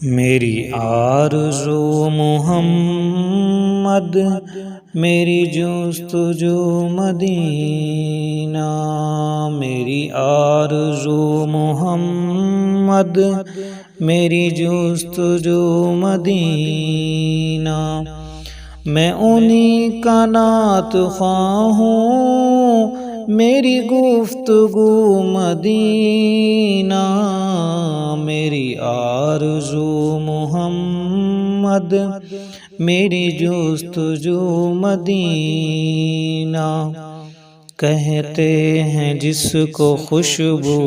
میری آرزو محمد، میری جستجو مدینہ، میری آرزو محمد، میری جستجو مدینہ، میں انہی کا نعت خواہ ہوں، میری گفتگو مدینہ، میری آرزو محمد، میری جستجو مدینہ، کہتے ہیں جس کو خوشبو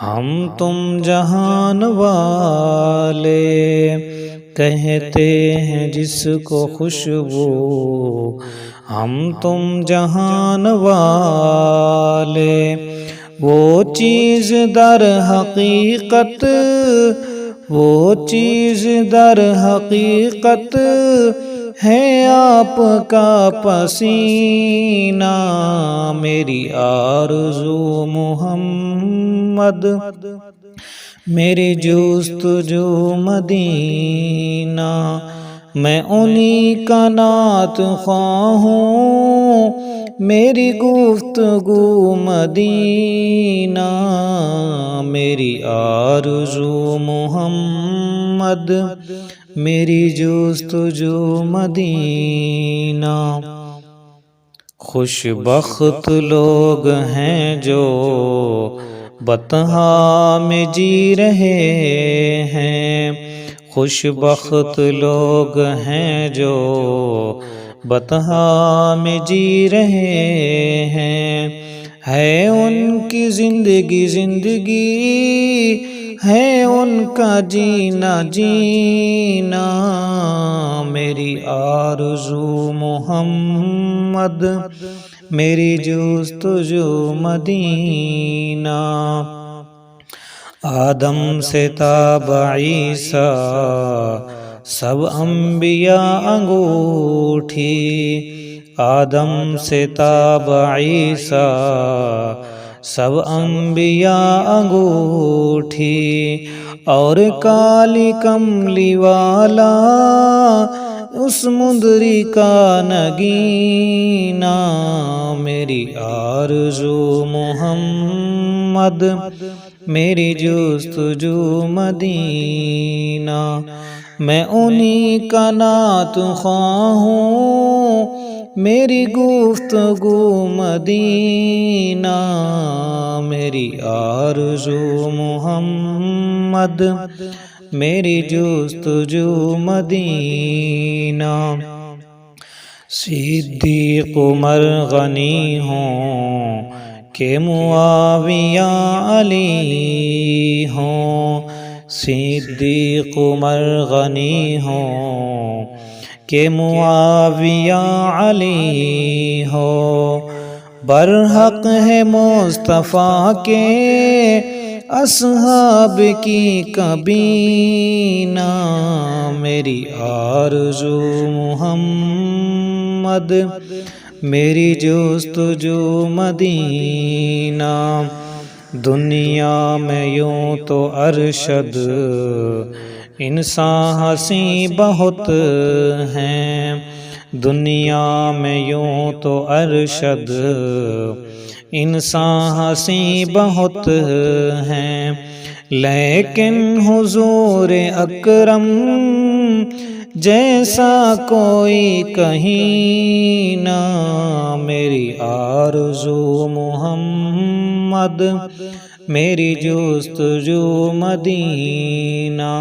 ہم تم جہان والے، کہتے ہیں جس کو خوشبو ہم تم جہان والے، وہ چیز در حقیقت، وہ چیز در حقیقت ہے آپ کا پسینہ، میری آرزو محمد، میری جستجو مدینہ، میں انہی کا نعت خواہ ہوں، میری گفتگو مدینہ، میری آرزو محمد، میری جستجو مدینہ، خوش بخت لوگ ہیں جو بطحا میں جی رہے ہیں، خوش بخت لوگ ہیں جو بطحا میں جی رہے ہیں، ہے ان کی زندگی زندگی، ہے ان کا جینا جینا، میری آرزو محمد، میری جستجو مدینہ، آدم سے تاب عیسیٰ سب انبیاء انگوٹھی، آدم سے تاب عیسیٰ سب انبیاء انگوٹھی، اور کالی کملی والا اس مندری کا نگینہ، میری آرزو محمد، میری جستجو مدینہ، میں انہی کا نعت خواہ ہوں، میری گفتگو مدینہ، میری آرزو محمد، میری جستجو مدینہ، صدیق عمر غنی ہوں کہ معاویہ علی ہوں، صدیق عمر غنی ہوں کہ معاویہ علی ہو، برحق ہے مصطفیٰ کے اصحاب کی کابینہ، میری آرزو محمد، میری جستجو مدینہ، دنیا میں یوں تو ارشد انسان ہنسی بہت ہیں، دنیا میں یوں تو ارشد انسان ہنسی بہت ہیں، لیکن حضور اکرم جیسا کوئی کہیں نہ، میری آرزو محمد، میری جستجو مدینہ،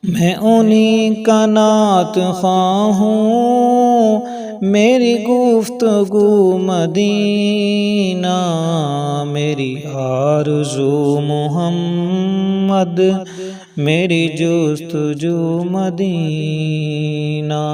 میں انہی کا نعت خواہ ہوں، میری گفتگو مدینہ، میری آرزو محمد، میری جستجو مدینہ۔